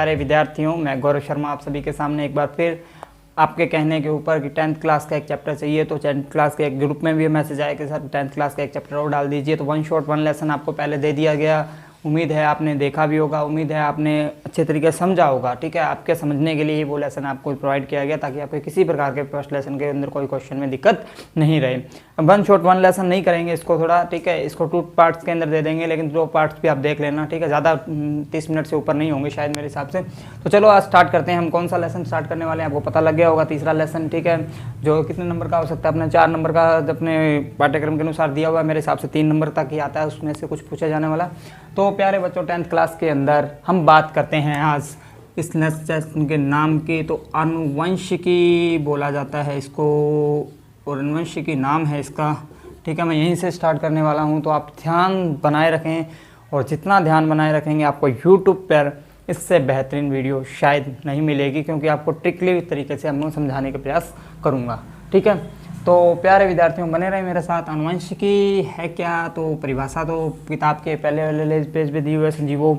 प्यारे विद्यार्थियों, मैं गौरव शर्मा आप सभी के सामने एक बार फिर आपके कहने के ऊपर कि 10th क्लास का एक चैप्टर चाहिए, तो 10th क्लास के एक ग्रुप में भी मैसेज आया कि सर 10th क्लास का एक चैप्टर और डाल दीजिए। तो वन शॉट वन लेसन आपको पहले दे दिया गया। उम्मीद है आपने देखा भी होगा, उम्मीद है आपने अच्छे तरीके से समझा होगा। ठीक है, आपके समझने के लिए ही वो लेसन आपको प्रोवाइड किया गया ताकि आपके किसी प्रकार के फर्स्ट लेसन के अंदर कोई क्वेश्चन में दिक्कत नहीं रहे। वन शॉट वन लेसन नहीं करेंगे इसको थोड़ा, ठीक है, इसको 2 पार्ट्स के अंदर दे देंगे, लेकिन 2 पार्ट्स भी आप देख लेना। ठीक है, ज़्यादा 30 मिनट से ऊपर नहीं होंगे शायद मेरे हिसाब से। तो चलो आज स्टार्ट करते हैं। हम कौन सा लेसन स्टार्ट करने वाले हैं आपको पता लग गया होगा, तीसरा लेसन। ठीक है, जो कितने नंबर का हो सकता है, अपने 4 नंबर का अपने पाठ्यक्रम के अनुसार दिया हुआ है। मेरे हिसाब से 3 नंबर तक ही आता है, उसमें से कुछ पूछा जाने वाला। तो प्यारे बच्चों, 10th क्लास के अंदर हम बात करते हैं आज इस लेसन के नाम की। तो आनुवंशिकी बोला जाता है इसको, और आनुवंशिकी नाम है इसका। ठीक है, मैं यहीं से स्टार्ट करने वाला हूं, तो आप ध्यान बनाए रखें, और जितना ध्यान बनाए रखेंगे आपको यूट्यूब पर इससे बेहतरीन वीडियो शायद नहीं मिलेगी, क्योंकि आपको ट्रिकली तरीके से हम समझाने का प्रयास करूँगा। ठीक है, तो प्यारे विद्यार्थियों बने रहे मेरे साथ। आनुवंशिकी है क्या, तो परिभाषा तो किताब के पहले वाले पेज पे दी हुई है, संजीवों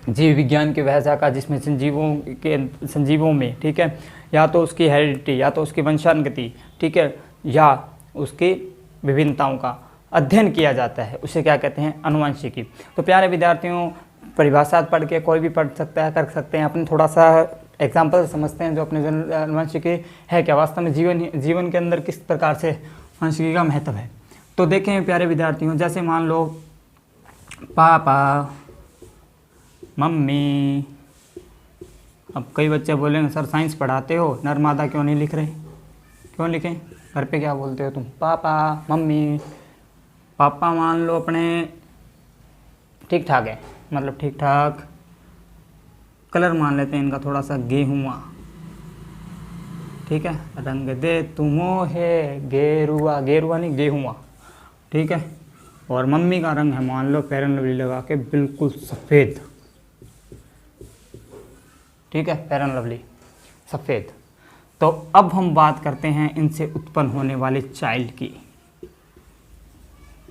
जीव विज्ञान की वह शाखा जिसमें संजीवों में, ठीक है, या तो उसकी हेरिडिटी, या तो उसकी वंशानुगति, ठीक है, या उसकी विभिन्नताओं का अध्ययन किया जाता है, उसे क्या कहते हैं, आनुवंशिकी। तो प्यारे विद्यार्थियों, परिभाषा पढ़ के कोई भी पढ़ सकता है, कर सकते हैं। अपने थोड़ा सा एग्जाम्पल समझते हैं जो अपने आनुवंशिकी है क्या, वास्तव में जीवन के अंदर किस प्रकार से आनुवंशिकी का महत्व है। तो देखें प्यारे विद्यार्थियों, जैसे मान लो पापा, मम्मी। अब कई बच्चे बोलेंगे सर साइंस पढ़ाते हो, नर मादा क्यों नहीं लिख रहे, क्यों लिखें, घर पे क्या बोलते हो तुम, पापा मम्मी। पापा मान लो अपने ठीक ठाक है, मतलब ठीक ठाक कलर मान लेते हैं इनका, थोड़ा सा गेहुआ, ठीक है, रंग दे तुमो है गेरुआ, गेरुआ नहीं गेहुआ, ठीक है। और मम्मी का रंग है मान लो फेयर एंड लवली लगा के बिल्कुल सफ़ेद, ठीक है, फेयर एंड लवली सफ़ेद। तो अब हम बात करते हैं इनसे उत्पन्न होने वाले चाइल्ड की,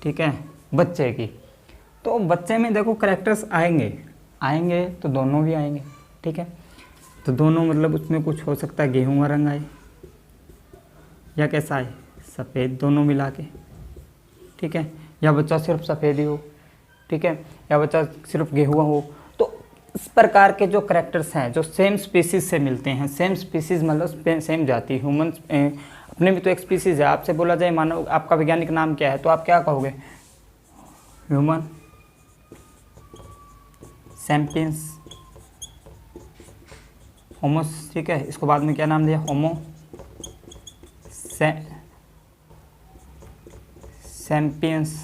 ठीक है, बच्चे की। तो बच्चे में देखो करैक्टर्स आएंगे तो दोनों भी आएंगे, ठीक है। तो दोनों मतलब उसमें कुछ हो सकता है, गेहूं रंग आए या कैसा आए, सफ़ेद, दोनों मिला के, ठीक है, या बच्चा सिर्फ सफ़ेद ही हो, ठीक है, या बच्चा सिर्फ गेहुआ हो। तो इस प्रकार के जो करैक्टर्स हैं जो सेम स्पीसीज से मिलते हैं, सेम स्पीसीज मतलब सेम जाति, ह्यूमन अपने भी तो एक स्पीसीज है। आपसे बोला जाए मानव, आपका वैज्ञानिक नाम क्या है, तो आप क्या कहोगे, ह्यूमन सैम्पियंस होमोस, ठीक है, इसको बाद में क्या नाम दिया, होमो सैम्पियंस।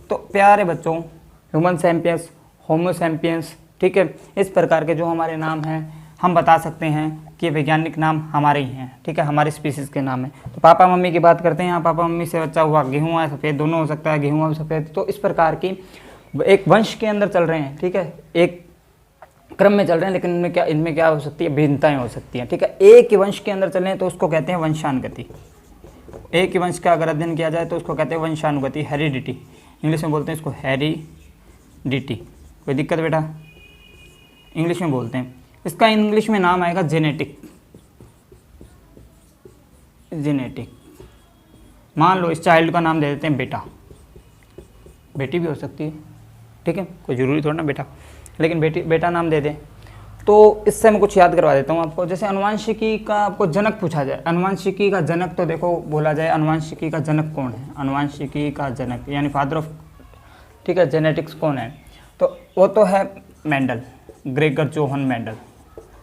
तो प्यारे बच्चों, ह्यूमन सैम्पियंस, होमो सैम्पियंस, ठीक है, इस प्रकार के जो हमारे नाम हैं हम बता सकते हैं कि वैज्ञानिक नाम हमारे ही हैं, ठीक है, हमारी स्पीसीज़ के नाम है। तो पापा मम्मी की बात करते हैं, यहाँ पापा मम्मी से बच्चा हुआ, गेहूँ है सफ़ेद, दोनों हो सकता है, गेहूँ सफ़ेद। तो इस प्रकार की एक वंश के अंदर चल रहे हैं, ठीक है, एक क्रम में चल रहे हैं, लेकिन इनमें क्या हो सकती है, भिन्नताएं हो सकती हैं, ठीक है। एक ही वंश के अंदर चल रहे हैं तो उसको कहते हैं वंशानुगति। एक ही वंश का अगर अध्ययन किया जाए तो उसको कहते हैं वंशानुगति, हेरिडिटी, इंग्लिश में बोलते हैं इसको हेरिडिटी। कोई दिक्कत बेटा, इंग्लिश में बोलते हैं इसका, इंग्लिश में नाम आएगा जेनेटिक। मान लो इस चाइल्ड का नाम दे देते हैं बेटा, बेटी भी हो सकती है, ठीक है, कोई ज़रूरी थोड़ा ना बेटा, लेकिन बेटा नाम दे दें। तो इससे मैं कुछ याद करवा देता हूँ आपको। जैसे आनुवंशिकी का आपको जनक पूछा जाए, आनुवंशिकी का जनक, तो देखो बोला जाए आनुवंशिकी का जनक कौन है, आनुवंशिकी का जनक यानी फादर ऑफ, ठीक है, जेनेटिक्स कौन है, तो वो तो है मेंडल, ग्रेगर जोहन मेंडल,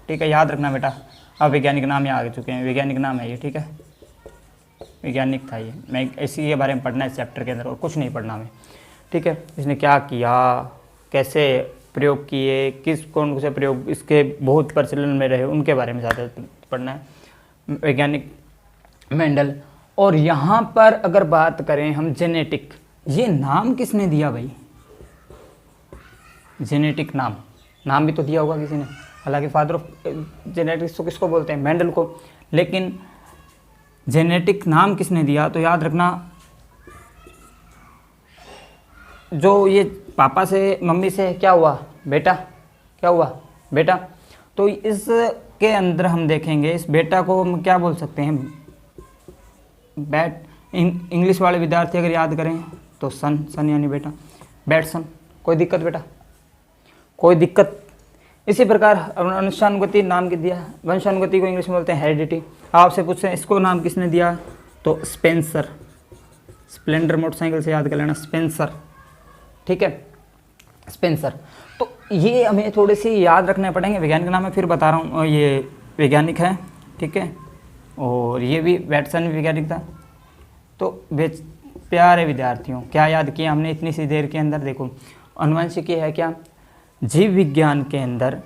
ठीक है, याद रखना बेटा। अब वैज्ञानिक नाम यहाँ आ चुके हैं, वैज्ञानिक नाम है ये, ठीक है, वैज्ञानिक था ये। मैं इसी के बारे में पढ़ना है इस चैप्टर के अंदर, और कुछ नहीं पढ़ना मैं, ठीक है। इसने क्या किया, कैसे प्रयोग किए, किस कौन से प्रयोग इसके बहुत प्रचलन में रहे, उनके बारे में ज़्यादा पढ़ना है, वैज्ञानिक मेंडल। और यहाँ पर अगर बात करें हम जेनेटिक, ये नाम किसने दिया भाई, जेनेटिक नाम भी तो दिया होगा किसी ने, हालांकि फादर ऑफ जेनेटिक्स तो किसको बोलते हैं, मेंडल को, लेकिन जेनेटिक नाम किसने दिया, तो याद रखना जो ये पापा से मम्मी से क्या हुआ, बेटा क्या हुआ बेटा। तो इसके अंदर हम देखेंगे, इस बेटा को हम क्या बोल सकते हैं, बैट। इंग्लिश वाले विद्यार्थी अगर याद करें तो सन, सन यानी बेटा, बैट सन। कोई दिक्कत बेटा, कोई दिक्कत। इसी प्रकार वंशानुगति नाम के दिया, वंशानुगति को इंग्लिश में बोलते हैं हेरिडिटी। आपसे पूछते हैं इसको नाम किसने दिया, तो स्पेंसर। स्प्लेंडर मोटरसाइकिल से याद कर लेना, स्पेंसर, ठीक है, स्पेंसर। तो ये हमें थोड़े से याद रखने पड़ेंगे। वैज्ञानिक नाम है, फिर बता रहा हूँ, ये वैज्ञानिक है, ठीक है, और ये भी वैटसन भी वैज्ञानिक था। तो प्यारे विद्यार्थियों, क्या याद किया हमने इतनी सी देर के अंदर। देखो आनुवंशिकी है क्या, जीव विज्ञान के अंदर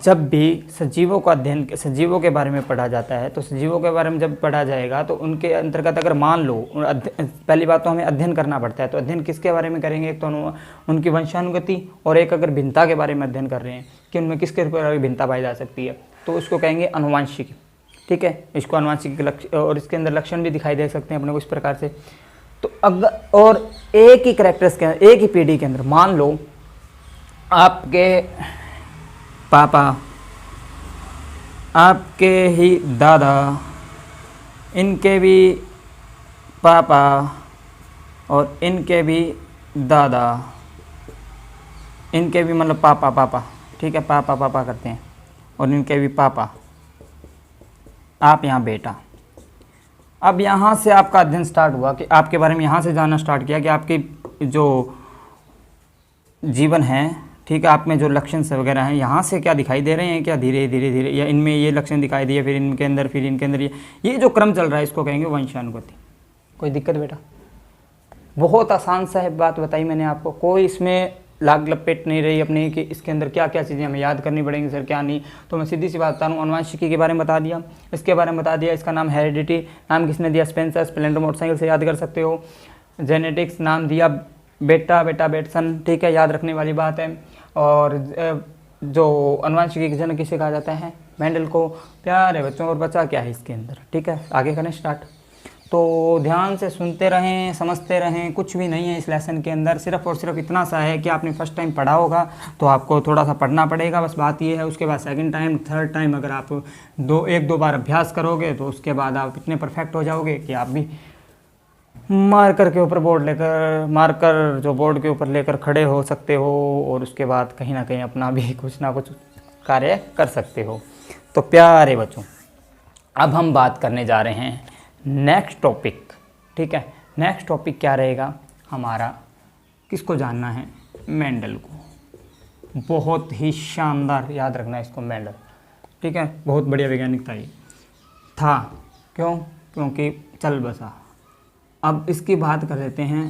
जब भी सजीवों का अध्ययन, सजीवों के बारे में पढ़ा जाता है, तो सजीवों के बारे में जब पढ़ा जाएगा तो उनके अंतर्गत अगर मान लो, पहली बात तो हमें अध्ययन करना पड़ता है। तो अध्ययन किसके बारे में करेंगे, एक तो उनकी वंशानुगति, और एक अगर भिन्नता के बारे में अध्ययन कर रहे हैं कि उनमें किसके प्रकार की भिन्नता पाई जा सकती है, तो उसको कहेंगे अनुवांशिकी, ठीक है। इसको अनुवांशिकी के लक्ष्य, और इसके अंदर लक्षण भी दिखाई दे सकते हैं अपने को इस प्रकार से। तो अगर, और एक ही कैरेक्टर्स के अंदर, एक ही पीढ़ी के अंदर मान लो आपके पापा, आपके ही दादा, इनके भी पापा और इनके भी दादा, इनके भी मतलब पापा पापा, ठीक है, पापा पापा करते हैं, और इनके भी पापा, आप यहाँ बेटा। अब यहाँ से आपका अध्ययन स्टार्ट हुआ कि आपके बारे में यहाँ से जानना स्टार्ट किया कि आपके जो जीवन है, ठीक है, आप में जो लक्षण से वगैरह हैं यहाँ से क्या दिखाई दे रहे हैं क्या, धीरे धीरे धीरे, या इनमें ये लक्षण दिखाई दिए, फिर इनके अंदर, फिर इनके अंदर, ये जो क्रम चल रहा है इसको कहेंगे वंशानुगति। कोई दिक्कत बेटा, बहुत आसान सा है, बात बताई मैंने आपको, कोई इसमें लाग लपेट नहीं रही अपनी कि इसके अंदर क्या क्या चीज़ें हमें याद करनी पड़ेंगी सर, क्या नहीं। तो मैं सीधी सी बात बता रहा हूँ, अनुवांशिकी के बारे में बता दिया, इसके बारे में बता दिया, इसका नाम हेरिडिटी, नाम किसने दिया, स्पेंसर, स्प्लेंडर मोटरसाइकिल से याद कर सकते हो। जेनेटिक्स नाम दिया बेटा, बेटा बेटसन, ठीक है, याद रखने वाली बात है। और जो अनुवांशिकी के जनक किसे कहा जाता है, मेंडल को। प्यारे बच्चों, और बचा क्या है इसके अंदर, ठीक है, आगे करें स्टार्ट। तो ध्यान से सुनते रहें, समझते रहें, कुछ भी नहीं है इस लेसन के अंदर, सिर्फ और सिर्फ इतना सा है कि आपने फर्स्ट टाइम पढ़ा होगा तो आपको थोड़ा सा पढ़ना पड़ेगा, बस बात ये है। उसके बाद सेकंड टाइम, थर्ड टाइम अगर आप एक दो बार अभ्यास करोगे तो उसके बाद आप इतने परफेक्ट हो जाओगे कि आप भी मार्कर के ऊपर बोर्ड लेकर, मार्कर जो बोर्ड के ऊपर लेकर खड़े हो सकते हो, और उसके बाद कहीं ना कहीं अपना भी कुछ ना कुछ कार्य कर सकते हो। तो प्यारे बच्चों, अब हम बात करने जा रहे हैं नेक्स्ट टॉपिक, ठीक है। नेक्स्ट टॉपिक क्या रहेगा हमारा, किसको जानना है, मेंडल को। बहुत ही शानदार, याद रखना इसको, मेंडल, ठीक है, बहुत बढ़िया वैज्ञानिक था ये, था, क्यों, क्योंकि चल बसा। अब इसकी बात कर लेते हैं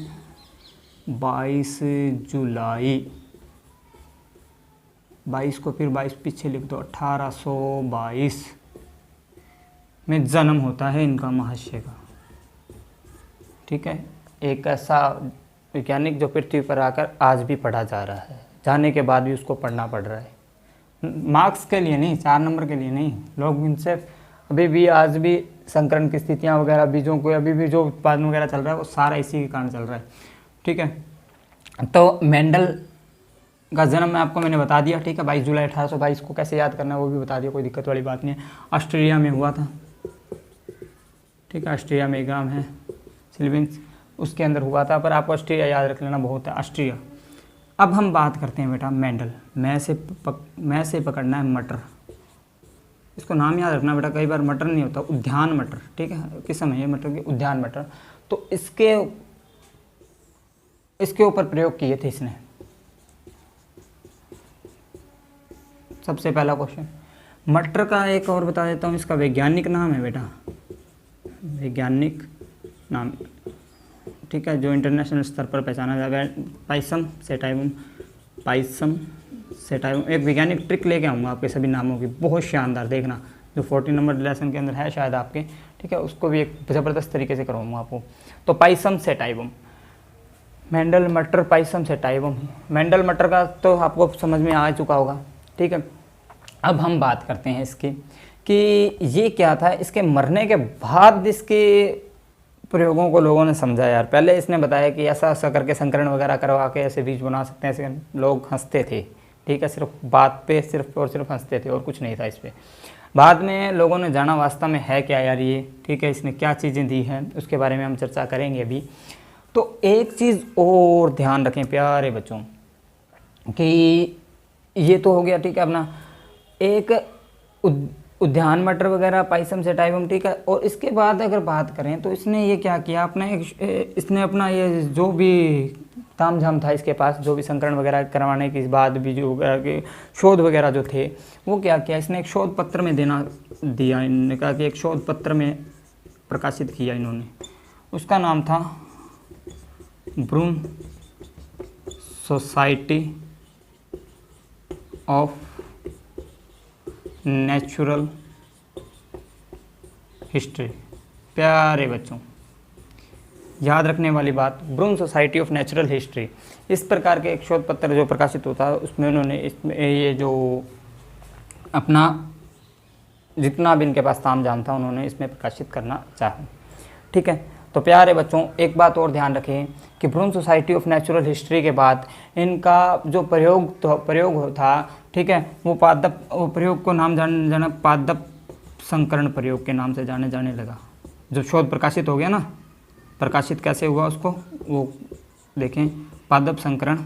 22 जुलाई, 22 को फिर 22 पीछे लिख दो, 1822 में जन्म होता है इनका, महाशय का, ठीक है। एक ऐसा वैज्ञानिक जो पृथ्वी पर आकर आज भी पढ़ा जा रहा है, जाने के बाद भी उसको पढ़ना पड़ रहा है, मार्क्स के लिए नहीं, 4 नंबर के लिए नहीं। लोग इनसे अभी भी, आज भी संकरण की स्थितियाँ वगैरह, बीजों को अभी भी जो उत्पादन वगैरह चल रहा है वो सारा इसी के कारण चल रहा है, ठीक है। तो मेंडल का जन्म मैं आपको मैंने बता दिया, ठीक है, 22 जुलाई 1822 को। कैसे याद करना है वो भी बता दिया, कोई दिक्कत वाली बात नहीं है। ऑस्ट्रेलिया में हुआ था, ठीक है, ऑस्ट्रेलिया में ग्राम है सिल्विंस, उसके अंदर हुआ था, पर आपको ऑस्ट्रेलिया याद रख लेना बहुत है, ऑस्ट्रिया। अब हम बात करते हैं बेटा मेंडल, मैं से पकड़ना है मटर, इसको नाम याद रखना बेटा, कई बार मटर नहीं होता, उद्यान मटर, ठीक है, किस्म है ये मटर की, उद्यान मटर। तो इसके ऊपर प्रयोग किए थे इसने। सबसे पहला क्वेश्चन, मटर का एक और बता देता हूँ, इसका वैज्ञानिक नाम है बेटा, वैज्ञानिक नाम, ठीक है, जो इंटरनेशनल स्तर पर पहचाना जाएगा, पाइसम सेटाइवम, पाइसम सेटाइवम। एक वैज्ञानिक ट्रिक लेके आऊँगा आपके सभी नामों की, बहुत शानदार, देखना, जो 14 नंबर लेसन के अंदर है शायद आपके, ठीक है, उसको भी एक ज़बरदस्त तरीके से करवाऊँगा आपको। तो पाइसम सेटाइवम, मेंडल मटर, पाइसम सेटाइवम। मेंडल मटर का तो आपको समझ में आ चुका होगा, ठीक है। अब हम बात करते हैं इसकी कि ये क्या था, इसके मरने के बाद इसके प्रयोगों को लोगों ने समझा। यार पहले इसने बताया कि ऐसा ऐसा करके संकरण वगैरह करवा के ऐसे बीज बना सकते हैं, ऐसे लोग हंसते थे, ठीक है, सिर्फ बात पे सिर्फ और सिर्फ हंसते थे और कुछ नहीं था इस पर। बाद में लोगों ने जाना वास्तव में है क्या यार ये, ठीक है, इसने क्या चीज़ें दी हैं, उसके बारे में हम चर्चा करेंगे अभी। तो एक चीज़ और ध्यान रखें प्यारे बच्चों कि ये तो हो गया, ठीक है, अपना एक उद्यान मटर वगैरह पाइसम सेटाइवम, ठीक है। और इसके बाद अगर बात करें तो इसने ये क्या किया, अपना इसने अपना ये जो भी तामझाम था इसके पास, जो भी संकलन वगैरह करवाने के बाद भी जो शोध वगैरह जो थे वो क्या किया, इसने एक शोध पत्र में दिया। इन्होंने कहा कि एक शोध पत्र में प्रकाशित किया इन्होंने, उसका नाम था ब्रून सोसाइटी ऑफ नेचुरल हिस्ट्री। प्यारे बच्चों याद रखने वाली बात, ब्रून सोसाइटी ऑफ नेचुरल हिस्ट्री, इस प्रकार के एक शोध पत्र जो प्रकाशित होता है उसमें उन्होंने इसमें ये जो अपना जितना भी इनके पास तामझाम था उन्होंने इसमें प्रकाशित करना चाहा, ठीक है। तो प्यारे बच्चों एक बात और ध्यान रखें कि ब्रून सोसाइटी ऑफ नेचुरल हिस्ट्री के बाद इनका जो प्रयोग था, ठीक है, वो प्रयोग को नाम जाना पादप संकरण प्रयोग के नाम से जाने लगा। जब शोध प्रकाशित हो गया ना, प्रकाशित कैसे हुआ उसको वो देखें, पादप संकरण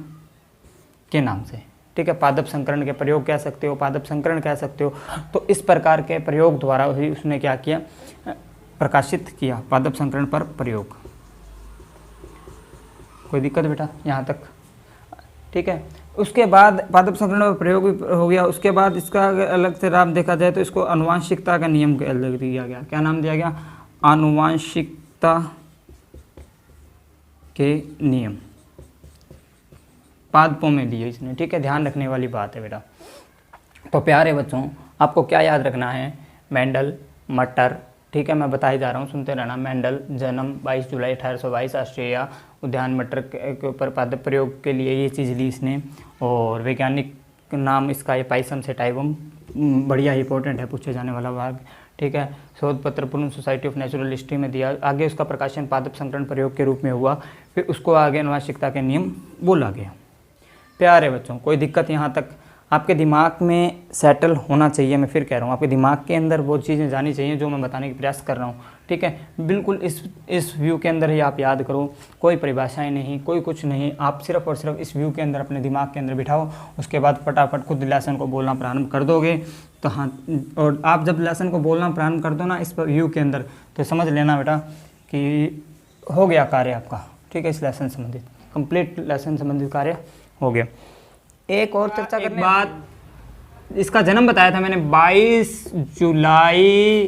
के नाम से, ठीक है। पादप संकरण के प्रयोग कह सकते हो, पादप संकरण कह सकते हो। तो इस प्रकार के प्रयोग द्वारा ही उसने क्या किया, प्रकाशित किया पादप संकरण पर प्रयोग। कोई दिक्कत बेटा यहाँ तक, ठीक है। उसके बाद पादप संकरण पर प्रयोग भी हो गया। उसके बाद इसका अलग से नाम देखा जाए तो इसको आनुवांशिकता का नियम अलग दिया गया। क्या नाम दिया गया, आनुवांशिकता के नियम पादपों में दिए इसने, ठीक है। ध्यान रखने वाली बात है बेटा। तो प्यारे बच्चों आपको क्या याद रखना है, मेंडल, मटर, ठीक है, मैं बताई जा रहा हूँ, सुनते रहना। मेंडल जन्म 22 जुलाई 1822 ऑस्ट्रेलिया, उद्यान मटर के ऊपर पादप प्रयोग के लिए ये चीज़ ली इसने। और वैज्ञानिक नाम इसका ये पाइसम सेटाइवम, बढ़िया इंपॉर्टेंट है, पूछे जाने वाला भाग, ठीक है। शोध पत्र ब्रून सोसाइटी ऑफ नेचुरल हिस्ट्री में दिया। आगे उसका प्रकाशन पादप संकरण प्रयोग के रूप में हुआ, फिर उसको आगे आनुवांशिकता के नियम बोला गया। प्यारे बच्चों कोई दिक्कत यहाँ तक आपके दिमाग में सेटल होना चाहिए। मैं फिर कह रहा हूँ आपके दिमाग के अंदर वो चीज़ें जानी चाहिए जो मैं बताने की प्रयास कर रहा हूँ, ठीक है। बिल्कुल इस व्यू के अंदर ही आप याद करो, कोई परिभाषाएं नहीं, कोई कुछ नहीं, आप सिर्फ और सिर्फ इस व्यू के अंदर अपने दिमाग के अंदर बिठाओ। उसके बाद फटाफट खुद लेसन को बोलना प्रारंभ कर दोगे तो हाँ, और आप जब लेसन को बोलना प्रारंभ कर दो ना इस व्यू के अंदर, तो समझ लेना बेटा कि हो गया कार्य आपका, ठीक है। इस लेसन संबंधित कंप्लीट लेसन संबंधित कार्य हो गया। एक और चर्चा करने बात, इसका जन्म बताया था मैंने 22 जुलाई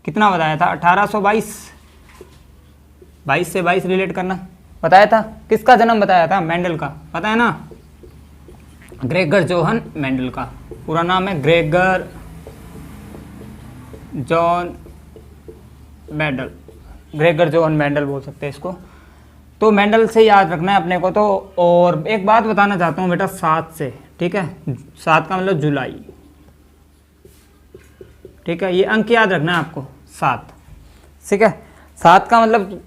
कितना बताया था, 1822। 22 से 22 रिलेट करना बताया था। किसका जन्म बताया था, मेंडल का, पता है ना, ग्रेगर जोहन मेंडल का। पूरा नाम है Gregor John Mendel, Gregor Johan Mendel बोल सकते हैं इसको। तो मेंडल से याद रखना है अपने को। तो और एक बात बताना चाहता हूँ बेटा 7 से, ठीक है, 7 का मतलब जुलाई, ठीक है, ये अंक याद रखना है आपको 7, ठीक है। 7 का मतलब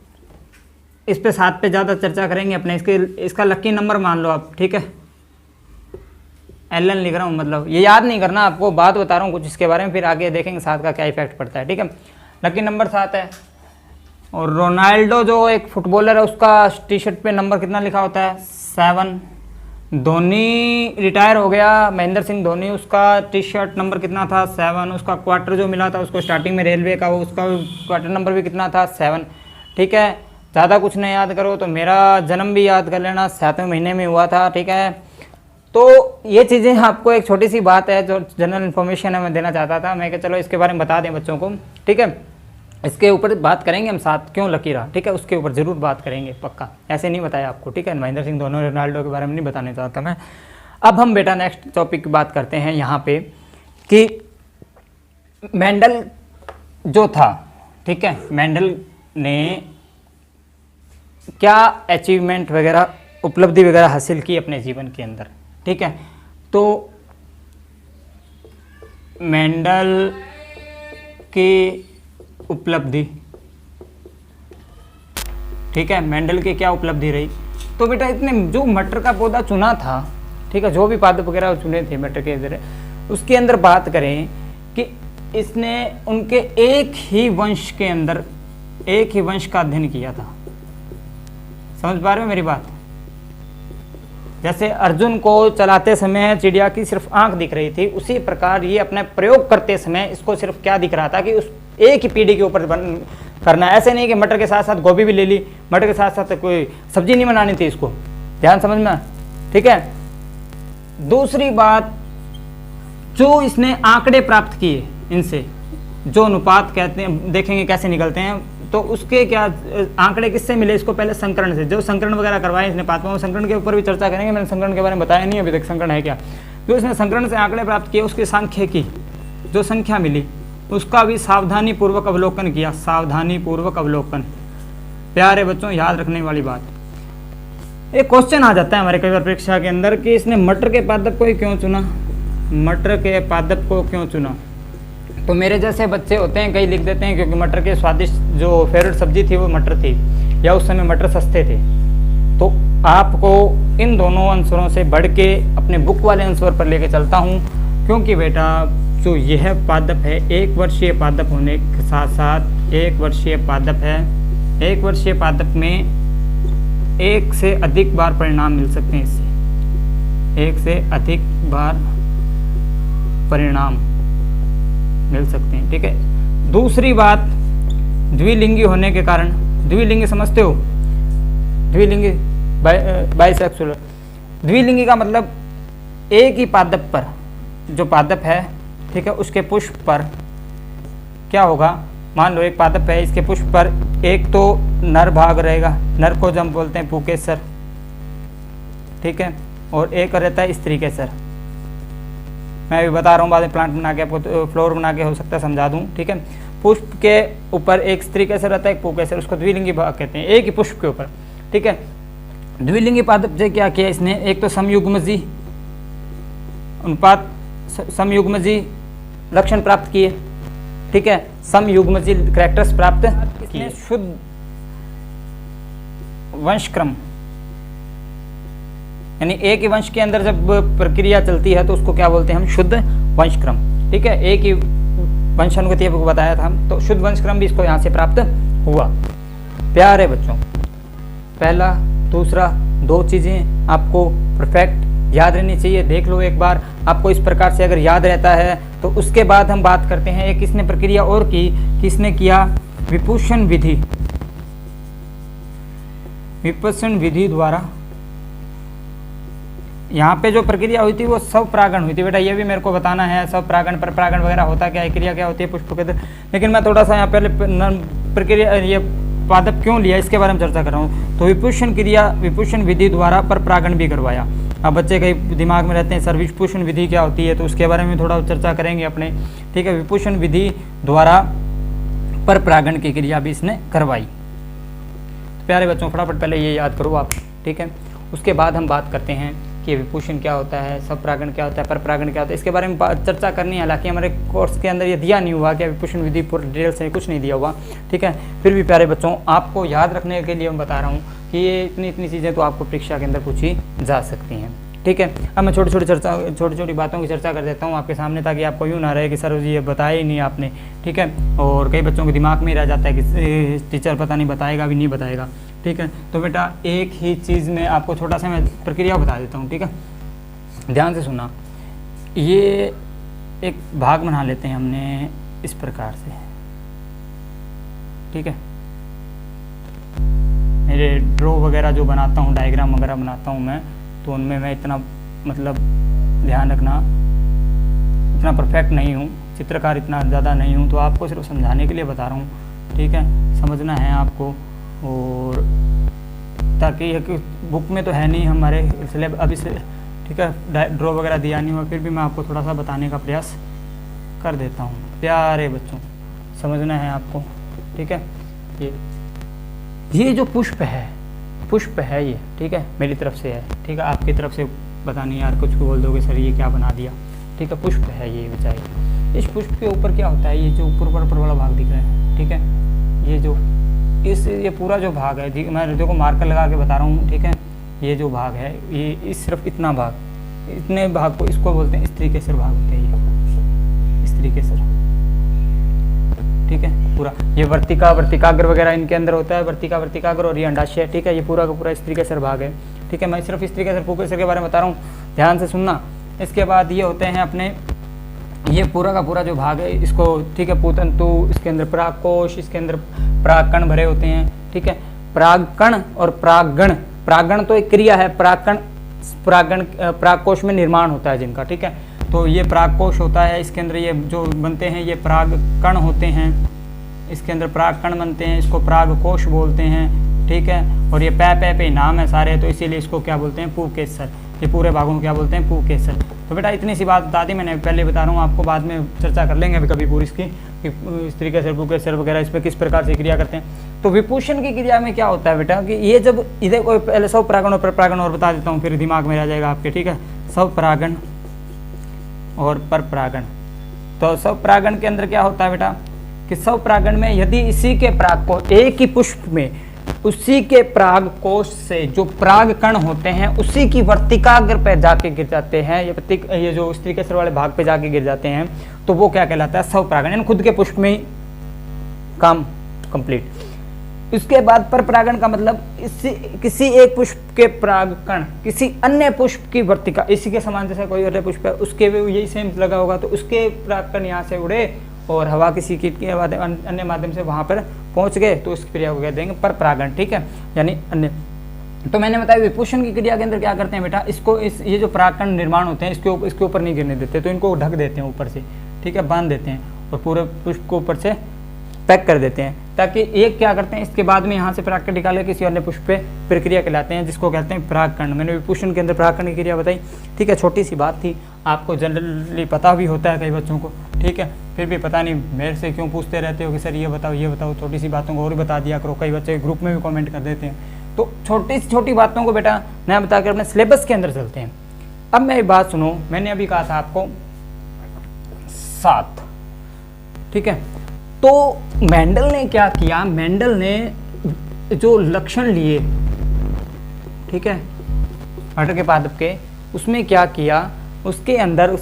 इस पे 7 पे ज़्यादा चर्चा करेंगे अपने, इसका लकी नंबर मान लो आप, ठीक है। एलन लिख रहा हूँ, मतलब ये याद नहीं करना आपको, बात बता रहा हूँ कुछ इसके बारे में, फिर आगे देखेंगे 7 का क्या इफेक्ट पड़ता है, ठीक है। लकी नंबर 7 है। और रोनाल्डो जो एक फुटबॉलर है उसका टी शर्ट पे नंबर कितना लिखा होता है, 7। धोनी रिटायर हो गया, महेंद्र सिंह धोनी, उसका टी शर्ट नंबर कितना था, 7। उसका क्वार्टर जो मिला था उसको स्टार्टिंग में रेलवे का, वो उसका क्वार्टर नंबर भी कितना था, 7, ठीक है। ज़्यादा कुछ नहीं याद करो तो मेरा जन्म भी याद कर लेना, 7वें महीने में हुआ था, ठीक है। तो ये चीज़ें आपको एक छोटी सी बात है जो जनरल इन्फॉर्मेशन है, मैं देना चाहता था। मैं चलो इसके बारे में बता दें बच्चों को, ठीक है। इसके ऊपर बात करेंगे हम 7 क्यों लकी रहा, ठीक है, उसके ऊपर ज़रूर बात करेंगे पक्का, ऐसे नहीं बताया आपको, ठीक है। महेंद्र सिंह धोनी रोनाल्डो के बारे में नहीं बताने चाहता मैं। अब हम बेटा नेक्स्ट टॉपिक की बात करते हैं यहाँ पे कि मेंडल जो था, ठीक है, मेंडल ने क्या अचीवमेंट वगैरह, उपलब्धि वगैरह हासिल की अपने जीवन के अंदर, ठीक है। तो मेंडल की उपलब्धि, ठीक है, मेंडल की क्या उपलब्धि रही। तो बेटा इतने जो मटर का पौधा चुना था, ठीक है, जो भी पादप वगैरह चुने थे मटर के अंदर, उसके अंदर बात करें कि इसने उनके एक ही वंश के अंदर एक ही वंश का अध्ययन किया था। समझ पा रहे हो मेरी बात? जैसे अर्जुन को चलाते समय चिड़िया की सिर्फ आंख दिख रही थी, उसी प्रकार ये अपने प्रयोग करते समय इसको सिर्फ क्या दिख रहा था कि उस एक ही पीढ़ी के ऊपर करना है। ऐसे नहीं कि मटर के साथ साथ गोभी भी ले ली, मटर के साथ साथ कोई सब्जी नहीं बनानी थी, इसको ध्यान समझना, ठीक है। दूसरी बात, जो इसने आंकड़े प्राप्त किए इनसे, जो अनुपात कहते हैं, देखेंगे कैसे निकलते हैं, तो उसके क्या आंकड़े किससे मिले इसको? पहले संकरण से, जो संकरण वगैरह करवाए इसने पादपों, संकरण के ऊपर भी चर्चा करेंगे, मैंने संकरण के बारे में बताया नहीं अभी तक, संकरण है क्या। जो इसने संकरण से आंकड़े प्राप्त किए, उसके सांख्यिकी जो संख्या मिली उसका भी सावधानी पूर्वक अवलोकन किया, सावधानी पूर्वक अवलोकन। प्यारे बच्चों, याद रखने वाली बात, एक क्वेश्चन आ जाता है हमारे कई बार परीक्षा के अंदर कि इसने मटर के पादप को ही क्यों चुना, मटर के पादप को क्यों चुना। तो मेरे जैसे बच्चे होते हैं, कई लिख देते हैं क्योंकि मटर के स्वादिष्ट जो फेवरेट सब्जी थी वो मटर थी, या उस समय मटर सस्ते थे। तो आपको इन दोनों आंसरों से बढ़ के अपने बुक वाले आंसर पर लेके चलता हूँ, क्योंकि बेटा जो यह पादप है, 1 वर्षीय पादप होने के साथ साथ 1 वर्षीय पादप है, 1 वर्षीय पादप में 1 से अधिक बार परिणाम मिल सकते हैं इससे, 1 से अधिक बार परिणाम मिल सकते हैं, ठीक है। दूसरी बात, द्विलिंगी होने के कारण, द्विलिंगी समझते हो, द्विलिंगी बाइसेक्सुअल, द्विलिंगी का मतलब एक ही पादप पर, जो पादप है, ठीक है, उसके पुष्प पर क्या होगा, मान लो एक पादप है, इसके पुष्प पर एक तो नर भाग रहेगा, नर को जब बोलते हैं पुकेसर, ठीक है, और एक रहता है स्त्री केसर। मैं अभी बता रहा हूँ, बाद में प्लांट बना के आपको फ्लोर बना के हो सकता है समझा दूँ, ठीक है। पुष्प के ऊपर एक स्त्री केसर रहता है, एक पुकेसर, उसको द्विलिंगी भाग कहते हैं, एक ही पुष्प के ऊपर, ठीक है। द्विलिंगी पादप से क्या किया इसने, एक तो समयुग्मजी अनुपात, समयुग्मजी लक्षण प्राप्त किए, ठीक है, समयुग्मजी कैरेक्टर्स प्राप्त किए। शुद्ध वंशक्रम, यानी एक ही वंश के अंदर जब प्रक्रिया चलती है तो उसको क्या बोलते हैं हम, शुद्ध वंशक्रम, ठीक है। एक ही वंशानुगति आपको बताया था हम, तो शुद्ध वंशक्रम भी इसको यहाँ से प्राप्त हुआ। प्यारे बच्चों, पहला दूसरा 2 चीजें आपको परफेक्ट याद रहनी चाहिए, देख लो एक बार, आपको इस प्रकार से अगर याद रहता है तो उसके बाद हम बात करते हैं। एक इसने प्रक्रिया और की, किसने किया, विपुषण विधि, विपुषण विधि द्वारा यहाँ पे जो प्रक्रिया हुई थी वो स्वपरागण हुई थी। बेटा ये भी मेरे को बताना है, स्वपरागण परपरागण वगैरह होता क्या है, क्रिया क्या होती है पुष्प के अंदर, लेकिन मैं थोड़ा सा यहाँ पहले प्रक्रिया, ये पादप क्यों लिया इसके बारे में चर्चा कर रहा हूँ। तो विपुषण क्रिया, विपुषण विधि द्वारा परपरागण भी करवाया। अब बच्चे कई दिमाग में रहते हैं सर विपुषण विधि क्या होती है, तो उसके बारे में थोड़ा चर्चा करेंगे अपने, ठीक है। विपुषण विधि द्वारा परपरागण की क्रिया भी इसने करवाई। तो प्यारे बच्चों, फटाफट पहले ये याद करो आप, ठीक है। उसके बाद हम बात करते हैं कि विपुषण क्या होता है, स्वपरागण क्या होता है, परपरागण क्या होता है, इसके बारे में चर्चा करनी है। हालांकि हमारे कोर्स के अंदर ये दिया नहीं हुआ कि विपुषण विधि पूरी डिटेल से कुछ नहीं दिया हुआ, ठीक है। फिर भी प्यारे बच्चों, आपको याद रखने के लिए मैं बता रहा हूँ कि ये इतनी चीज़ें तो आपको परीक्षा के अंदर पूछी जा सकती हैं, ठीक है। अब मैं छोटी छोटी बातों की चर्चा कर देता हूँ आपके सामने, ताकि आपको यूँ ना रहे कि सर ये बताया ही नहीं आपने, ठीक है। और कई बच्चों के दिमाग में रह जाता है कि टीचर पता नहीं बताएगा भी नहीं बताएगा, ठीक है। तो बेटा एक ही चीज़ में आपको छोटा सा मैं प्रक्रिया बता देता हूँ, ठीक है, ध्यान से सुना। ये एक भाग बना लेते हैं हमने इस प्रकार से, ठीक है। मेरे ड्रॉ वगैरह जो बनाता हूँ, डायग्राम वगैरह बनाता हूँ मैं, तो उनमें मैं इतना मतलब ध्यान रखना, इतना परफेक्ट नहीं हूँ, चित्रकार इतना ज़्यादा नहीं हूँ, तो आपको सिर्फ समझाने के लिए बता रहा हूँ, ठीक है। समझना है आपको, और ताकि यह बुक में तो है नहीं हमारे, इसलिए अभी से, ठीक है, ड्रॉ वगैरह दिया नहीं हुआ, फिर भी मैं आपको थोड़ा सा बताने का प्रयास कर देता हूँ। प्यारे बच्चों, समझना है आपको, ठीक है। ये जो पुष्प है ये, ठीक है, मेरी तरफ से है, ठीक है। आपकी तरफ से पता नहीं यार, कुछ भी बोल दोगे सर ये क्या बना दिया, ठीक है। पुष्प है ये बेचारे, इस पुष्प के ऊपर क्या होता है, ये जो ऊपर वाला भाग दिख रहा है, ठीक है, ये जो ये पूरा जो भाग है, मैं देखो मार्कर लगा के बता रहा हूँ, ठीक है। ये जो भाग है, ये इस सिर्फ इतना भाग, इतने भाग को इसको बोलते हैं स्त्रीकेसर भाग होते हैं, ये स्त्रीकेसर, ठीक है। पूरा ये वर्तिका, वर्तिकाग्र वगैरह इनके अंदर होता है, वर्तिका, वर्तिकाग्र और ये अंडाशय, ठीक है। ये पूरा का पूरा स्त्रीकेसर भाग है, ठीक है। मैं सिर्फ स्त्रीकेसर पुंकेसर के बारे में बता रहा हूँ, ध्यान से सुनना। इसके बाद ये होते हैं अपने, ये पूरा का पूरा जो भाग है इसको, ठीक है, पूतंतु, इसके अंदर परागकोश, इसके अंदर परागकण भरे होते हैं, ठीक है। परागकण और परागण, परागण तो एक क्रिया है, परागकण परागकोश में निर्माण होता है जिनका, ठीक है। तो ये परागकोश होता है, इसके अंदर ये जो बनते हैं ये परागकण होते हैं, इसके अंदर परागकण बनते हैं, इसको परागकोश बोलते हैं, ठीक है। और ये पे नाम है सारे, तो इसीलिए इसको क्या बोलते हैं, पुंकेसर। ये पूरे भागों को क्या बोलते हैं, पुंकेसर। तो बेटा इतनी सी बात बता दी मैंने, पहले बता रहा हूँ आपको, बाद में चर्चा कर लेंगे अभी कभी पूरी इसकी, कि स्त्रीकेसर पुंकेसर वगैरह इस पर किस प्रकार से क्रिया करते हैं। तो विपूषण की क्रिया में क्या होता है बेटा, कि ये जब इधर कोई पहले सब परागण और परपरागण और बता देता हूँ, फिर दिमाग में रह जाएगा आपके, ठीक है। सब परागण और परपरागण। तो सब परागण के अंदर क्या होता है बेटा, कि सब परागण में यदि इसी के पराग को एक ही पुष्प में उसी के पराग कोश से जो पराग कण होते हैं उसी की वर्तिकाग्र पे जाके गिर जाते हैं, ये जो स्त्रीकेसर वाले भाग पे जाके गिर जाते हैं, तो वो क्या कहलाता है, स्वपरागण, यानी खुद के पुष्प में ही काम कंप्लीट। इसके बाद परपरागण का मतलब किसी एक पुष्प के पराग कण किसी अन्य पुष्प की वर्तिका, इसी के समान जैसे कोई अन्य पुष्प है उसके भी यही सेम लगा होगा, तो उसके पराग कण यहाँ से उड़े और हवा किसी कीट के अन्य माध्यम से वहां पर पहुंच गए, तो इस क्रिया को कह देंगे परपरागण, ठीक है, यानी अन्य। तो मैंने बताया विपूषण की क्रिया के अंदर क्या करते हैं बेटा, इसको ये जो परागकण निर्माण होते हैं इसके ऊपर नहीं गिरने देते, तो इनको ढक देते हैं ऊपर से, ठीक है, बांध देते हैं और पूरे पुष्प को ऊपर से पैक कर देते हैं, ताकि एक क्या करते हैं इसके बाद में यहाँ से परागकण निकाले किसी अन्य पुष्प पे प्रक्रिया कहलाते हैं, जिसको कहते हैं परागकण। मैंने विपूषण के अंदर परागकण की क्रिया बताई, ठीक है। छोटी सी बात थी, आपको जनरली पता भी होता है कई बच्चों को, ठीक है, फिर भी पता नहीं मेरे से क्यों पूछते रहते हो कि सर ये बताओ, छोटी सी बातों को और बता दिया करो, कई बच्चे ग्रुप में भी कमेंट कर देते हैं। तो छोटी सी छोटी बातों को बेटा नया बताकर अपने सिलेबस के अंदर चलते हैं। अब मेरी बात सुनो, मैंने अभी कहा था आपको 7, ठीक है। तो मेंडल ने क्या किया, मेंडल ने जो लक्षण लिए, ठीक है, मटर के पादप के, उसमें क्या किया, उसके अंदर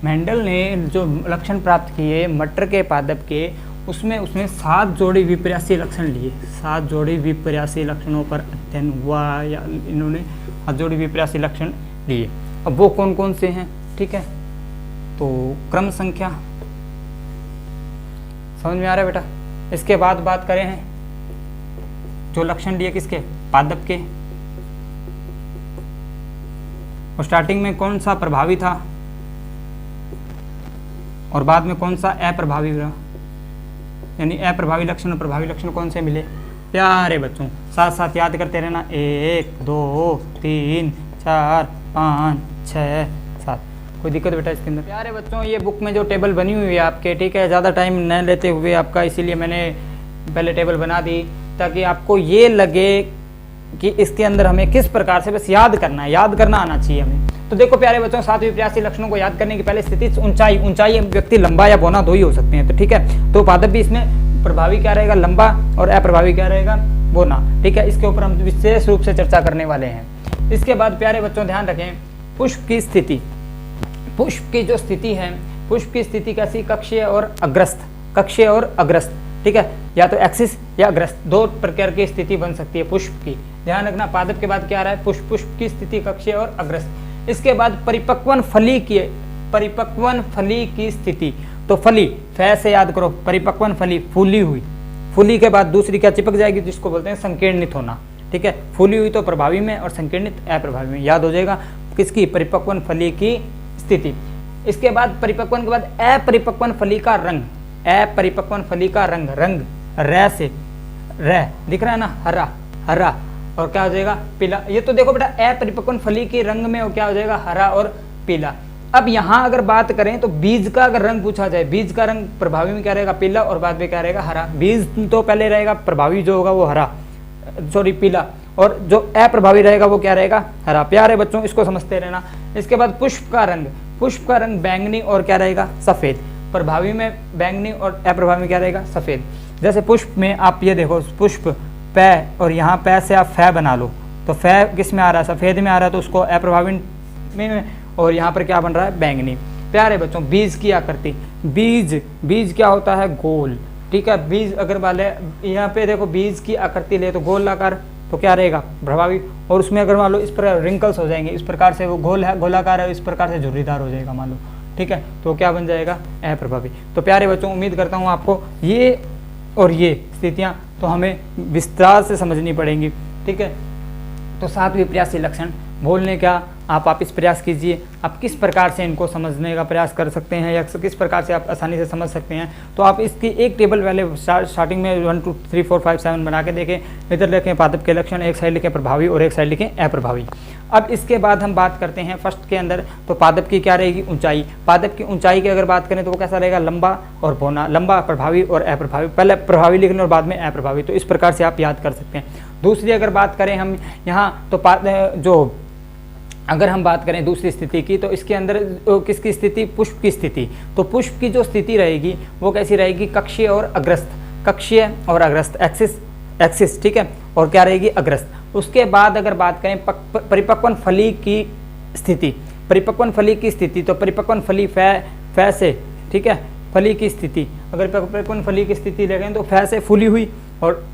मेंडल ने जो लक्षण प्राप्त किए मटर के पादप के, उसमें 7 जोड़ी विपर्यासी लक्षण लिए, 7 जोड़ी विपर्यासी लक्षणों पर अध्ययन हुआ, या इन्होंने 7 जोड़ी विपर्यासी लक्षण लिए। अब वो कौन कौन से हैं, ठीक है, तो क्रम संख्या समझ में आ रहा है बेटा। इसके बाद बात करें हैं जो लक्षण लिए किसके, पादप के, और स्टार्टिंग में कौन सा प्रभावी था और बाद में कौन सा अप्रभावी रहा, यानी अप्रभावी लक्षण और प्रभावी लक्षण कौन से मिले। प्यारे बच्चों साथ साथ याद करते रहना, 1 2 3 4 5 6 7, कोई दिक्कत बेटा इसके अंदर। प्यारे बच्चों ये बुक में जो टेबल बनी हुई है आपके, ठीक है, ज़्यादा टाइम न लेते हुए आपका, इसीलिए मैंने पहले टेबल बना दी ताकि आपको ये लगे कि इसके अंदर हमें किस प्रकार से बस याद करना है, याद करना आना चाहिए हमें। तो देखो प्यारे बच्चों 7 विपर्यासी लक्षणों को याद करने की पहले स्थिति ऊंचाई व्यक्ति लंबा या बौना 2 ही हो सकते हैं, तो ठीक है। तो पादप भी इसमें प्रभावी क्या रहेगा, लंबा, और अप्रभावी क्या रहेगा, बौना, ठीक है। इसके ऊपर हम विशेष रूप से चर्चा करने वाले हैं। इसके बाद प्यारे बच्चों ध्यान रखें, पुष्प की स्थिति, पुष्प की जो स्थिति है, पुष्प की स्थिति कैसी, कक्षीय और अग्रस्त, कक्षीय और अग्रस्त, ठीक है, या तो एक्सिस या अग्रस्त, 2 प्रकार की स्थिति बन सकती है पुष्प की। ध्यान रखना पादप के बाद क्या आ रहा है, पुष्प की स्थिति कक्षीय और अग्रस्त। इसके बाद परिपक्वन फली की स्थिति, तो फली फै से याद करो, परिपक्वन फली, फूली हुई, फूली के बाद दूसरी क्या चिपक जाएगी, जिसको बोलते हैं संकीर्णित होना, ठीक है। फूली हुई तो प्रभावी में और संकीर्णित अप्रभावी में, याद हो जाएगा किसकी, परिपक्वन फली की स्थिति। इसके बाद परिपक्वन के बाद अपरिपक्वन फली का रंग, अपरिपक्वन फली का रंग, रंग रै से, रै दिख रहा है ना, हरा हरा, और क्या हो जाएगा, पीला। ये तो देखो बेटा अपरिपक्वन फली के रंग में और क्या हो जाएगा, हरा और पीला। अब यहाँ अगर बात करें तो बीज का अगर रंग पूछा जाए, बीज का रंग प्रभावी में क्या रहेगा, पीला, और बाद में क्या रहेगा, हरा। बीज तो पहले रहेगा, प्रभावी जो होगा वो हरा, सॉरी पीला, और जो अप्रभावी रहेगा वो क्या रहेगा, हरा। प्यारे बच्चों इसको समझते रहना। इसके बाद पुष्प का रंग बैंगनी और क्या रहेगा, सफेद, प्रभावी में बैंगनी और अप्रभावी में क्या रहेगा, सफेद। जैसे पुष्प में आप ये देखो, पुष्प पै, और यहाँ पै से आप फै बना लो, तो फै किस में आ रहा है, सफेद में आ रहा है, तो उसको अप्रभावी में, और यहाँ पर क्या बन रहा है, बैंगनी। प्यारे बच्चों, बीज की आकृति, बीज क्या होता है, गोल। ठीक है, बीज अगर वाले यहाँ पे देखो बीज की आकृति ले तो गोलाकार, तो क्या रहेगा, प्रभावी। और उसमें अगर मान लो इस प्रकार रिंकल्स हो जाएंगे, इस प्रकार से वो गोल है, गोलाकार है, इस प्रकार से झुर्रीदार हो जाएगा मान लो। ठीक है, तो क्या बन जाएगा, अप्रभावी। तो प्यारे बच्चों, उम्मीद करता हूँ आपको ये और ये स्थितियाँ तो हमें विस्तार से समझनी पड़ेंगी। ठीक है, तो 7वीं प्रयासी लक्षण बोलने का आप वापिस प्रयास कीजिए। आप किस प्रकार से इनको समझने का प्रयास कर सकते हैं या किस प्रकार से आप आसानी से समझ सकते हैं। तो आप इसकी एक टेबल पहले स्टार्टिंग में 1 2 3 4 5 7 बना के देखें। इधर लिखें पादप के लक्षण, एक साइड लिखें प्रभावी और एक साइड लिखें अप्रभावी। अब इसके बाद हम बात करते हैं फर्स्ट के अंदर, तो पादप की क्या रहेगी, ऊंचाई। पादप की ऊंचाई की अगर बात करें तो वो कैसा रहेगा, लंबा और पौना, लंबा, प्रभावी और अप्रभावी। पहले प्रभावी लिखने और बाद में अप्रभावी, तो इस प्रकार से आप याद कर सकते हैं। दूसरी अगर बात करें हम यहाँ, तो जो अगर हम बात करें दूसरी स्थिति की, तो इसके अंदर किसकी स्थिति, पुष्प की स्थिति। तो पुष्प की जो स्थिति रहेगी वो कैसी रहेगी, कक्षीय और अग्रस्त, कक्षीय और अग्रस्त, एक्सिस। ठीक है, और क्या रहेगी, अग्रस्त। उसके बाद अगर बात करें परिपक्वन फली की स्थिति, परिपक्वन फली की स्थिति, तो परिपक्वन फली फै से, ठीक है, फली की स्थिति, अगर परिपक्वन फली की स्थिति लेंगे तो फै से फूली हुई और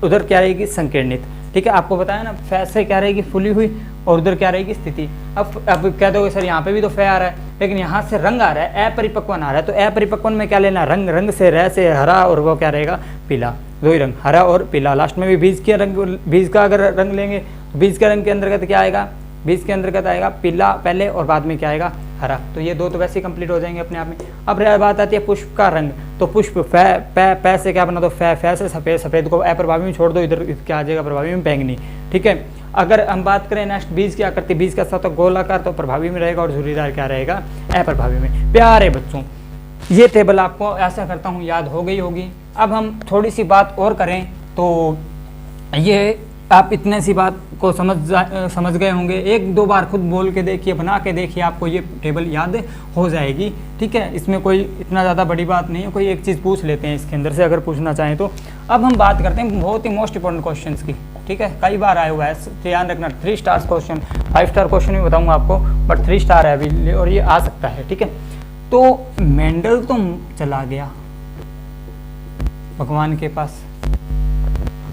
उधर क्या रहेगी, संकीर्णित। ठीक है, आपको बताया ना, फै से क्या रहेगी, फूली हुई और उधर क्या रहेगी, स्थिति। अब कह दोगे सर यहाँ पे भी तो फै आ रहा है, लेकिन यहाँ से रंग आ रहा है, अपरिपक्वन आ रहा है। तो अपरिपक्वन में क्या लेना, रंग, रंग से रह से हरा और वो क्या रहेगा, पीला, दो ही रंग, हरा और पीला। लास्ट में भी बीज के रंग, बीज का अगर रंग लेंगे तो बीज के रंग के अंतर्गत क्या आएगा, बीज के अंतर्गत आएगा पीला पहले और बाद में क्या आएगा, हरा। तो ये दो तो वैसे ही कंप्लीट हो जाएंगे अपने आप में। अब बात आती है पुष्प का रंग, तो पुष्प पै से क्या बना दो, फै से सफेद, सफेद को अप्रभावी में छोड़ दो, इधर क्या आ जाएगा, प्रभावी में बैंगनी। ठीक है, अगर हम बात करें नेक्स्ट बीज की आकृति, बीज का साथ गोलाकार, तो प्रभावी में रहेगा और झुर्रीदार क्या रहेगा, अप्रभावी में। प्यारे बच्चों, ये टेबल आपको ऐसा करता हूँ याद हो गई होगी। अब हम थोड़ी सी बात और करें तो ये आप इतने सी बात को समझ गए होंगे। 1-2 बार खुद बोल के देखिए, बना के देखिए, आपको ये टेबल याद हो जाएगी। ठीक है, इसमें कोई इतना ज़्यादा बड़ी बात नहीं है। कोई एक चीज़ पूछ लेते हैं इसके अंदर से, अगर पूछना चाहें तो। अब हम बात करते हैं बहुत ही मोस्ट इंपॉर्टेंट क्वेश्चन की। ठीक है, कई बार आया हुआ है, ध्यान रखना। 3 स्टार क्वेश्चन, 5 स्टार क्वेश्चन भी बताऊँगा आपको, बट 3 स्टार है अभी और ये आ सकता है। ठीक है, तो मेंडल तो चला गया भगवान के पास,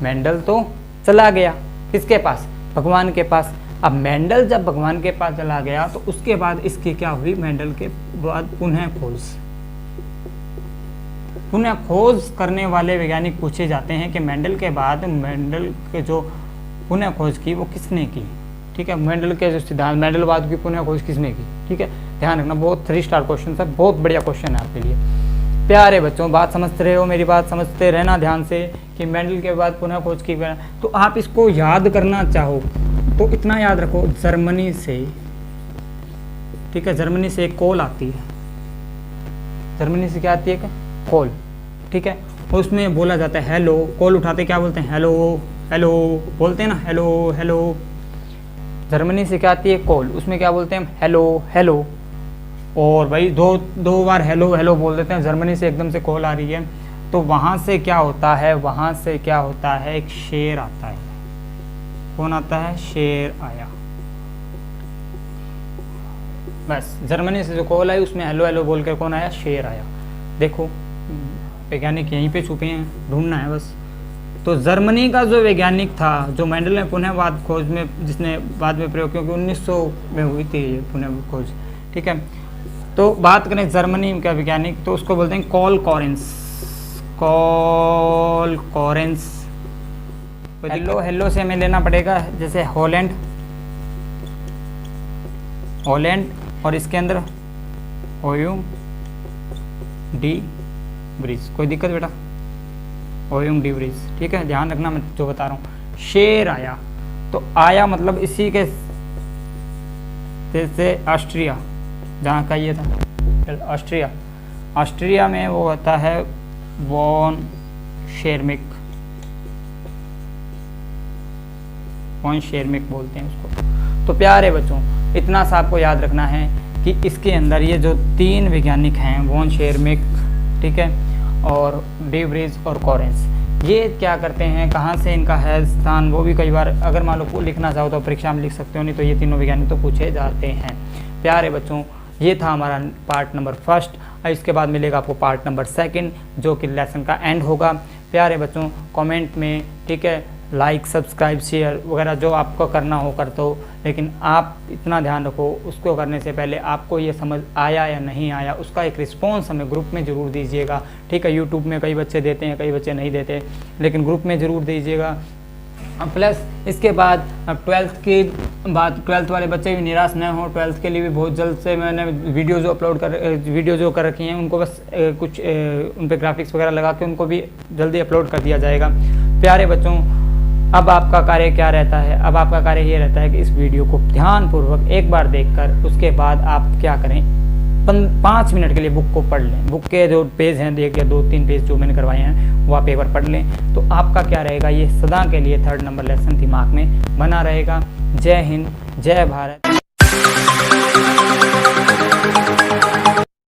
मेंडल तो चला गया किसके पास, भगवान के पास। अब मेंडल जब भगवान के पास चला गया तो उसके बाद इसकी क्या हुई, मेंडल के बाद पुनः खोज करने वाले वैज्ञानिक पूछे जाते हैं कि मेंडल के बाद मेंडल के जो पुनः खोज की वो किसने की। ठीक है, मेंडल के जो सिद्धांत, मेंडलवाद की पुनः खोज किसने की। ठीक है, ध्यान रखना, बहुत 3 स्टार क्वेश्चन है, बहुत बढ़िया क्वेश्चन है आपके लिए। प्यारे बच्चों, बात समझते रहे हो, मेरी बात समझते रहना ध्यान से कि मेंडल के बाद पुनः खोज की। तो आप इसको याद करना चाहो तो इतना याद रखो, जर्मनी से, ठीक है, जर्मनी से एक कॉल आती है, जर्मनी से क्या आती है, कॉल। ठीक है, उसमें बोला जाता है हेलो, कॉल उठाते क्या बोलते हैं, हेलो हेलो बोलते हैं ना, हेलो हेलो। जर्मनी से क्या आती है, कॉल, उसमें क्या बोलते हैं, हेलो हेलो। और भाई दो बार हेलो हेलो बोल देते हैं, जर्मनी से एकदम से कॉल आ रही है, तो वहाँ से क्या होता है, वहाँ से क्या होता है, एक शेर आता है। कौन आता है, शेर आया। बस जर्मनी से जो कॉल आई उसमें हेलो हेलो बोल कर कौन आया, शेर आया। देखो वैज्ञानिक यहीं पे छुपे हैं, ढूंढना है बस। तो जर्मनी का जो वैज्ञानिक था, जो मेंडल ने पुनः खोज में, जिसने बाद में प्रयोग, क्योंकि 1900 में हुई थी ये पुनः खोज। ठीक है, तो बात करें जर्मनी का वैज्ञानिक, तो उसको बोलते हैं कॉल कॉरेंस। हेलो हेलो से हमें लेना पड़ेगा जैसे हॉलैंड, और इसके अंदर ओयुम डी ब्रिज। कोई दिक्कत बेटा, ओयुम डी ब्रिज। ठीक है, ध्यान रखना मैं जो बता रहा हूँ। शेर आया, तो आया मतलब इसी के जैसे ऑस्ट्रिया, जहाँ का ये था ऑस्ट्रिया में वो होता है वॉन शेरमिक बोलते हैं उसको। तो प्यारे बच्चों, इतना सा आपको याद रखना है कि इसके अंदर ये जो 3 वैज्ञानिक हैं, वॉन शेरमिक, ठीक है, और डी ब्रिज और कॉरेंस, ये क्या करते हैं, कहाँ से इनका है स्थान, वो भी कई बार अगर मान लो लिखना चाहो तो परीक्षा में लिख सकते हो, नहीं तो ये तीनों वैज्ञानिक तो पूछे जाते हैं। प्यारे बच्चों, ये था हमारा पार्ट नंबर फर्स्ट। इसके बाद मिलेगा आपको पार्ट नंबर सेकंड, जो कि लेसन का एंड होगा। प्यारे बच्चों, कमेंट में, ठीक है, लाइक, सब्सक्राइब, शेयर वगैरह जो आपको करना हो कर दो, लेकिन आप इतना ध्यान रखो, उसको करने से पहले आपको ये समझ आया या नहीं आया उसका एक रिस्पॉन्स हमें ग्रुप में ज़रूर दीजिएगा, ठीक है। यूट्यूब में कई बच्चे देते हैं, कई बच्चे नहीं देते, लेकिन ग्रुप में ज़रूर दीजिएगा। प्लस इसके बाद अब 12th की बात, 12th वाले बच्चे भी निराश न हो। 12th के लिए भी बहुत जल्द से मैंने वीडियो जो कर रखी हैं उनको बस कुछ उन पर ग्राफिक्स वगैरह लगा के उनको भी जल्दी अपलोड कर दिया जाएगा। प्यारे बच्चों, अब आपका कार्य क्या रहता है? अब आपका कार्य ये रहता है कि इस वीडियो को ध्यानपूर्वक एक बार देखकर उसके बाद आप क्या करें, 5 मिनट के लिए बुक को पढ़ लें। बुक के जो पेज हैं, देखिए 2-3 पेज जो मैंने करवाए हैं वो आप एक बार पढ़ लें, तो आपका क्या रहेगा, ये सदा के लिए 3rd नंबर लेसन दिमाग में बना रहेगा। जय हिंद, जय भारत।